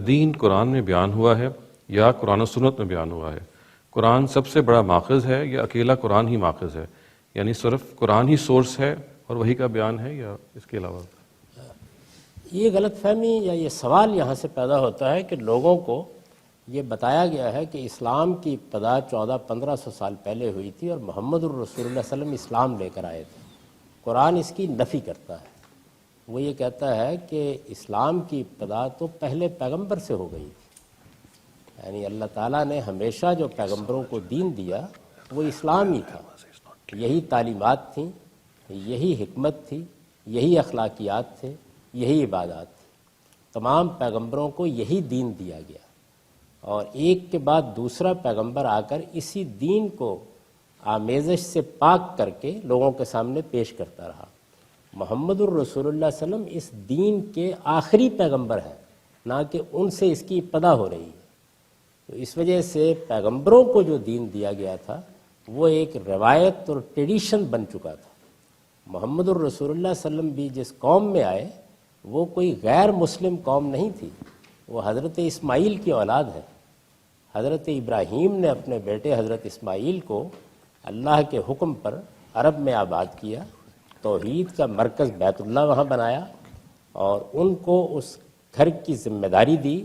دین قرآن میں بیان ہوا ہے یا قرآن و سنت میں بیان ہوا ہے؟ قرآن سب سے بڑا ماخذ ہے یا اکیلا قرآن ہی ماخذ ہے؟ یعنی صرف قرآن ہی سورس ہے اور وہی کا بیان ہے یا اس کے علاوہ؟ یہ غلط فہمی یا یہ سوال یہاں سے پیدا ہوتا ہے کہ لوگوں کو یہ بتایا گیا ہے کہ اسلام کی ابتدا 1400-1500 سال پہلے ہوئی تھی اور محمد الرسول اللہ صلی اللہ علیہ وسلم اسلام لے کر آئے تھے۔ قرآن اس کی نفی کرتا ہے، وہ یہ کہتا ہے کہ اسلام کی ابتدا تو پہلے پیغمبر سے ہو گئی تھی، یعنی اللہ تعالیٰ نے ہمیشہ جو پیغمبروں کو دین دیا وہ اسلام ہی تھا، یہی تعلیمات تھیں، یہی حکمت تھی، یہی اخلاقیات تھے، یہی عبادات تھی۔ تمام پیغمبروں کو یہی دین دیا گیا اور ایک کے بعد دوسرا پیغمبر آ کر اسی دین کو آمیزش سے پاک کر کے لوگوں کے سامنے پیش کرتا رہا۔ محمد الرسول اللہ صلی اللہ علیہ وسلم اس دین کے آخری پیغمبر ہیں، نہ کہ ان سے اس کی ابتدا ہو رہی ہے۔ تو اس وجہ سے پیغمبروں کو جو دین دیا گیا تھا وہ ایک روایت اور ٹریڈیشن بن چکا تھا۔ محمد الرسول اللہ صلی اللہ علیہ وسلم بھی جس قوم میں آئے وہ کوئی غیر مسلم قوم نہیں تھی، وہ حضرت اسماعیل کی اولاد ہے۔ حضرت ابراہیم نے اپنے بیٹے حضرت اسماعیل کو اللہ کے حکم پر عرب میں آباد کیا، توحید کا مرکز بیت اللہ وہاں بنایا اور ان کو اس گھر کی ذمہ داری دی،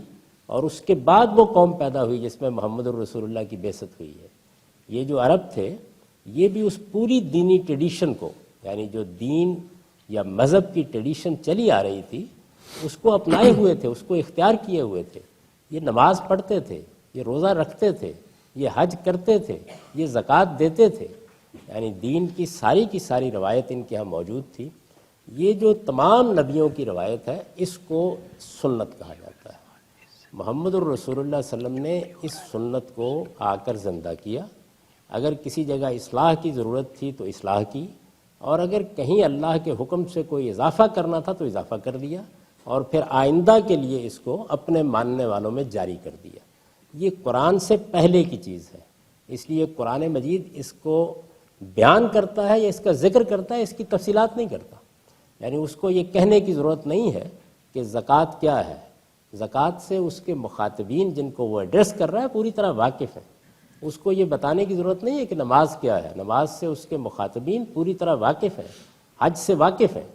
اور اس کے بعد وہ قوم پیدا ہوئی جس میں محمد الرسول اللہ کی بعثت ہوئی ہے۔ یہ جو عرب تھے یہ بھی اس پوری دینی ٹریڈیشن کو، یعنی جو دین یا مذہب کی ٹریڈیشن چلی آ رہی تھی اس کو اپنائے ہوئے تھے، اس کو اختیار کیے ہوئے تھے۔ یہ نماز پڑھتے تھے، یہ روزہ رکھتے تھے، یہ حج کرتے تھے، یہ زکوٰۃ دیتے تھے، یعنی دین کی ساری روایت ان کے ہاں موجود تھی۔ یہ جو تمام نبیوں کی روایت ہے اس کو سنت کہا جاتا ہے۔ محمد الرسول اللہ صلی اللہ علیہ وسلم نے اس سنت کو آ کر زندہ کیا۔ اگر کسی جگہ اصلاح کی ضرورت تھی تو اصلاح کی، اور اگر کہیں اللہ کے حکم سے کوئی اضافہ کرنا تھا تو اضافہ کر دیا، اور پھر آئندہ کے لیے اس کو اپنے ماننے والوں میں جاری کر دیا۔ یہ قرآن سے پہلے کی چیز ہے، اس لیے قرآن مجید اس کو بیان کرتا ہے یا اس کا ذکر کرتا ہے، اس کی تفصیلات نہیں کرتا۔ یعنی اس کو یہ کہنے کی ضرورت نہیں ہے کہ زکوٰۃ کیا ہے، زکوٰۃ سے اس کے مخاطبین جن کو وہ ایڈریس کر رہا ہے پوری طرح واقف ہیں۔ اس کو یہ بتانے کی ضرورت نہیں ہے کہ نماز کیا ہے، نماز سے اس کے مخاطبین پوری طرح واقف ہیں، حج سے واقف ہیں۔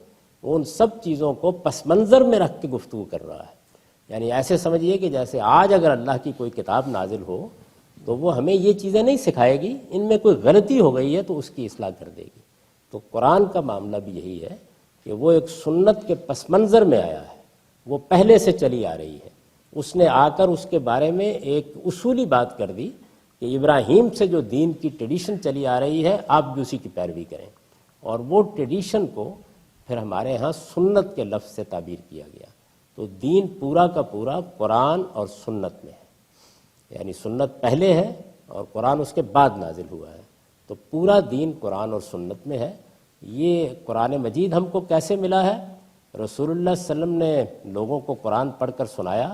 وہ ان سب چیزوں کو پس منظر میں رکھ کے گفتگو کر رہا ہے۔ یعنی ایسے سمجھیے کہ جیسے آج اگر اللہ کی کوئی کتاب نازل ہو تو وہ ہمیں یہ چیزیں نہیں سکھائے گی، ان میں کوئی غلطی ہو گئی ہے تو اس کی اصلاح کر دے گی۔ تو قرآن کا معاملہ بھی یہی ہے کہ وہ ایک سنت کے پس منظر میں آیا ہے، وہ پہلے سے چلی آ رہی ہے۔ اس نے آ کر اس کے بارے میں ایک اصولی بات کر دی کہ ابراہیم سے جو دین کی ٹریڈیشن چلی آ رہی ہے آپ بھی اسی کی پیروی کریں، اور وہ ٹریڈیشن کو پھر ہمارے ہاں سنت کے لفظ سے تعبیر کیا گیا۔ تو دین پورا کا پورا قرآن اور سنت میں ہے، یعنی سنت پہلے ہے اور قرآن اس کے بعد نازل ہوا ہے، تو پورا دین قرآن اور سنت میں ہے۔ یہ قرآن مجید ہم کو کیسے ملا ہے؟ رسول اللہ صلی اللہ علیہ وسلم نے لوگوں کو قرآن پڑھ کر سنایا،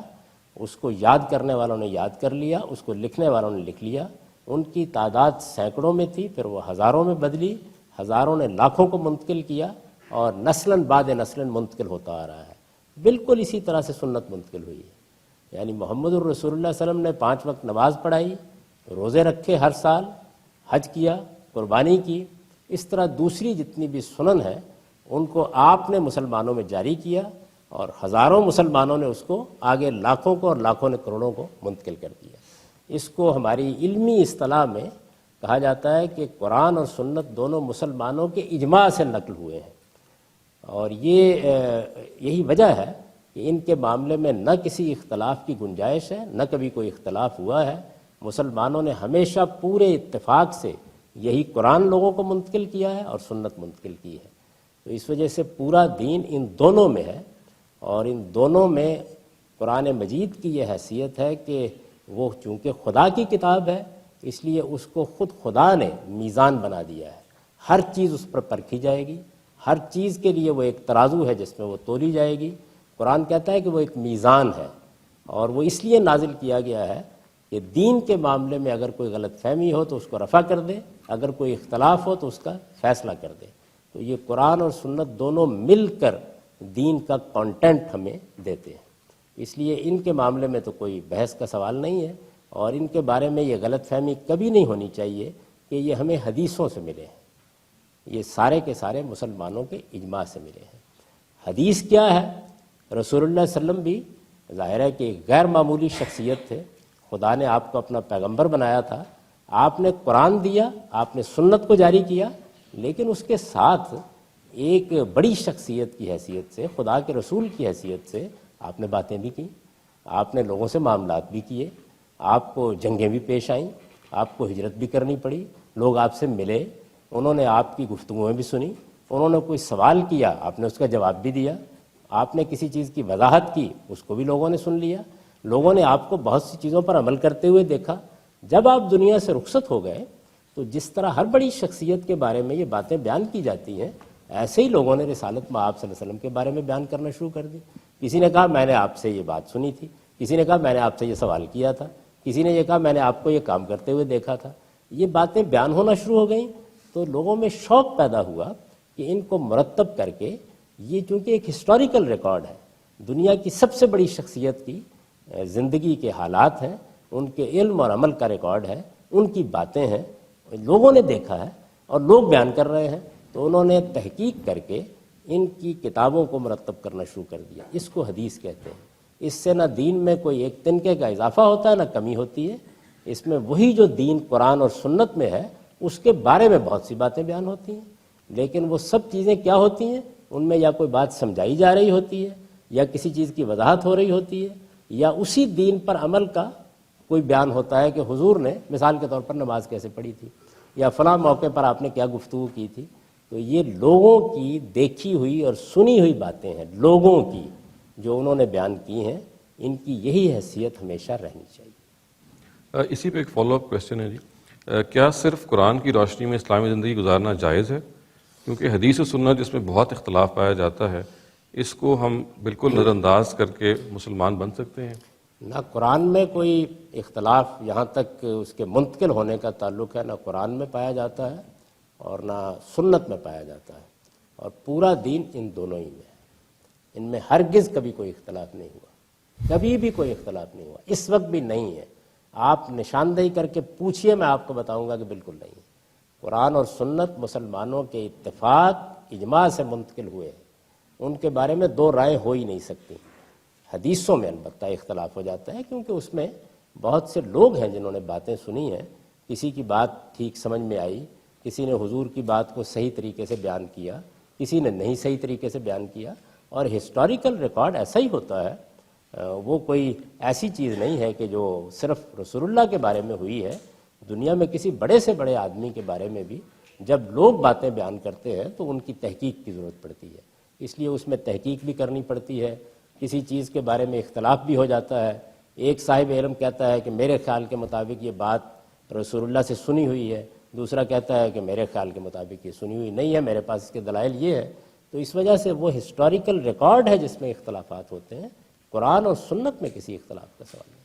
اس کو یاد کرنے والوں نے یاد کر لیا، اس کو لکھنے والوں نے لکھ لیا۔ ان کی تعداد سینکڑوں میں تھی، پھر وہ ہزاروں میں بدلی، ہزاروں نے لاکھوں کو منتقل کیا، اور نسلاً بعد نسلاً منتقل ہوتا آ رہا ہے۔ بالکل اسی طرح سے سنت منتقل ہوئی ہے، یعنی محمد الرسول اللہ صلی اللہ علیہ وسلم نے 5 وقت نماز پڑھائی، روزے رکھے ہر سال، حج کیا، قربانی کی۔ اس طرح دوسری جتنی بھی سنن ہیں ان کو آپ نے مسلمانوں میں جاری کیا، اور ہزاروں مسلمانوں نے اس کو آگے لاکھوں کو، اور لاکھوں نے کروڑوں کو منتقل کر دیا۔ اس کو ہماری علمی اصطلاح میں کہا جاتا ہے کہ قرآن اور سنت دونوں مسلمانوں کے اجماع سے نقل ہوئے ہیں، اور یہی وجہ ہے کہ ان کے معاملے میں نہ کسی اختلاف کی گنجائش ہے، نہ کبھی کوئی اختلاف ہوا ہے۔ مسلمانوں نے ہمیشہ پورے اتفاق سے یہی قرآن لوگوں کو منتقل کیا ہے اور سنت منتقل کی ہے۔ تو اس وجہ سے پورا دین ان دونوں میں ہے، اور ان دونوں میں قرآن مجید کی یہ حیثیت ہے کہ وہ چونکہ خدا کی کتاب ہے اس لیے اس کو خود خدا نے میزان بنا دیا ہے، ہر چیز اس پر پرکھی جائے گی، ہر چیز کے لیے وہ ایک ترازو ہے جس میں وہ تولی جائے گی۔ قرآن کہتا ہے کہ وہ ایک میزان ہے، اور وہ اس لیے نازل کیا گیا ہے کہ دین کے معاملے میں اگر کوئی غلط فہمی ہو تو اس کو رفع کر دے، اگر کوئی اختلاف ہو تو اس کا فیصلہ کر دے۔ تو یہ قرآن اور سنت دونوں مل کر دین کا کانٹینٹ ہمیں دیتے ہیں۔ اس لیے ان کے معاملے میں تو کوئی بحث کا سوال نہیں ہے، اور ان کے بارے میں یہ غلط فہمی کبھی نہیں ہونی چاہیے کہ یہ ہمیں حدیثوں سے ملے ہیں، یہ سارے کے سارے مسلمانوں کے اجماع سے ملے ہیں۔ حدیث کیا ہے؟ رسول اللہ صلی اللہ علیہ وسلم بھی ظاہر ہے کہ ایک غیر معمولی شخصیت تھے، خدا نے آپ کو اپنا پیغمبر بنایا تھا، آپ نے قرآن دیا، آپ نے سنت کو جاری کیا، لیکن اس کے ساتھ ایک بڑی شخصیت کی حیثیت سے، خدا کے رسول کی حیثیت سے آپ نے باتیں بھی کی، آپ نے لوگوں سے معاملات بھی کیے، آپ کو جنگیں بھی پیش آئیں، آپ کو ہجرت بھی کرنی پڑی، لوگ آپ سے ملے، انہوں نے آپ کی گفتگویں بھی سنی، انہوں نے کوئی سوال کیا، آپ نے اس کا جواب بھی دیا، آپ نے کسی چیز کی وضاحت کی، اس کو بھی لوگوں نے سن لیا، لوگوں نے آپ کو بہت سی چیزوں پر عمل کرتے ہوئے دیکھا۔ جب آپ دنیا سے رخصت ہو گئے تو جس طرح ہر بڑی شخصیت کے بارے میں یہ باتیں بیان کی جاتی ہیں، ایسے ہی لوگوں نے رسالت مآب صلی اللہ علیہ وسلم کے بارے میں بیان کرنا شروع کر دی۔ کسی نے کہا میں نے آپ سے یہ بات سنی تھی، کسی نے کہا میں نے آپ سے یہ سوال کیا تھا، کسی نے یہ کہا میں نے آپ کو یہ کام کرتے ہوئے دیکھا تھا۔ یہ باتیں بیان ہونا شروع ہو گئیں تو لوگوں میں شوق پیدا ہوا کہ ان کو مرتب کر کے، یہ چونکہ ایک ہسٹوریکل ریکارڈ ہے، دنیا کی سب سے بڑی شخصیت کی زندگی کے حالات ہیں، ان کے علم اور عمل کا ریکارڈ ہے، ان کی باتیں ہیں، لوگوں نے دیکھا ہے اور لوگ بیان کر رہے ہیں، تو انہوں نے تحقیق کر کے ان کی کتابوں کو مرتب کرنا شروع کر دیا۔ اس کو حدیث کہتے ہیں۔ اس سے نہ دین میں کوئی ایک تنکے کا اضافہ ہوتا ہے نہ کمی ہوتی ہے، اس میں وہی جو دین قرآن اور سنت میں ہے اس کے بارے میں بہت سی باتیں بیان ہوتی ہیں، لیکن وہ سب چیزیں کیا ہوتی ہیں؟ ان میں یا کوئی بات سمجھائی جا رہی ہوتی ہے، یا کسی چیز کی وضاحت ہو رہی ہوتی ہے، یا اسی دین پر عمل کا کوئی بیان ہوتا ہے کہ حضور نے مثال کے طور پر نماز کیسے پڑھی تھی، یا فلاں موقع پر آپ نے کیا گفتگو کی تھی۔ تو یہ لوگوں کی دیکھی ہوئی اور سنی ہوئی باتیں ہیں، لوگوں کی جو انہوں نے بیان کی ہیں، ان کی یہی حیثیت ہمیشہ رہنی چاہیے۔ اسی پہ ایک فالو اپ کویسچن ہے جی، کیا صرف قرآن کی روشنی میں اسلامی زندگی گزارنا جائز ہے؟ کیونکہ حدیث و سنت جس میں بہت اختلاف پایا جاتا ہے، اس کو ہم بالکل نظر انداز کر کے مسلمان بن سکتے ہیں؟ نہ قرآن میں کوئی اختلاف یہاں تک اس کے منتقل ہونے کا تعلق ہے، نہ قرآن میں پایا جاتا ہے اور نہ سنت میں پایا جاتا ہے، اور پورا دین ان دونوں ہی میں ہے، ان میں ہرگز کبھی کوئی اختلاف نہیں ہوا، کبھی بھی کوئی اختلاف نہیں ہوا، اس وقت بھی نہیں ہے۔ آپ نشاندہی کر کے پوچھئے، میں آپ کو بتاؤں گا کہ بالکل نہیں ہے۔ قرآن اور سنت مسلمانوں کے اتفاق اجماع سے منتقل ہوئے ہیں، ان کے بارے میں دو رائے ہو ہی نہیں سکتی۔ حدیثوں میں البتہ اختلاف ہو جاتا ہے، کیونکہ اس میں بہت سے لوگ ہیں جنہوں نے باتیں سنی ہیں، کسی کی بات ٹھیک سمجھ میں آئی، کسی نے حضور کی بات کو صحیح طریقے سے بیان کیا، کسی نے نہیں صحیح طریقے سے بیان کیا، اور ہسٹوریکل ریکارڈ ایسا ہی ہوتا ہے، وہ کوئی ایسی چیز نہیں ہے کہ جو صرف رسول اللہ کے بارے میں ہوئی ہے، دنیا میں کسی بڑے سے بڑے آدمی کے بارے میں بھی جب لوگ باتیں بیان کرتے ہیں تو ان کی تحقیق کی ضرورت پڑتی ہے، اس لیے اس میں تحقیق بھی کرنی پڑتی ہے۔ کسی چیز کے بارے میں اختلاف بھی ہو جاتا ہے، ایک صاحب علم کہتا ہے کہ میرے خیال کے مطابق یہ بات رسول اللہ سے سنی ہوئی ہے، دوسرا کہتا ہے کہ میرے خیال کے مطابق یہ سنی ہوئی نہیں ہے، میرے پاس اس کے دلائل یہ ہے۔ تو اس وجہ سے وہ ہسٹوریکل ریکارڈ ہے جس میں اختلافات ہوتے ہیں، قرآن اور سنت میں کسی اختلاف کا سوال نہیں۔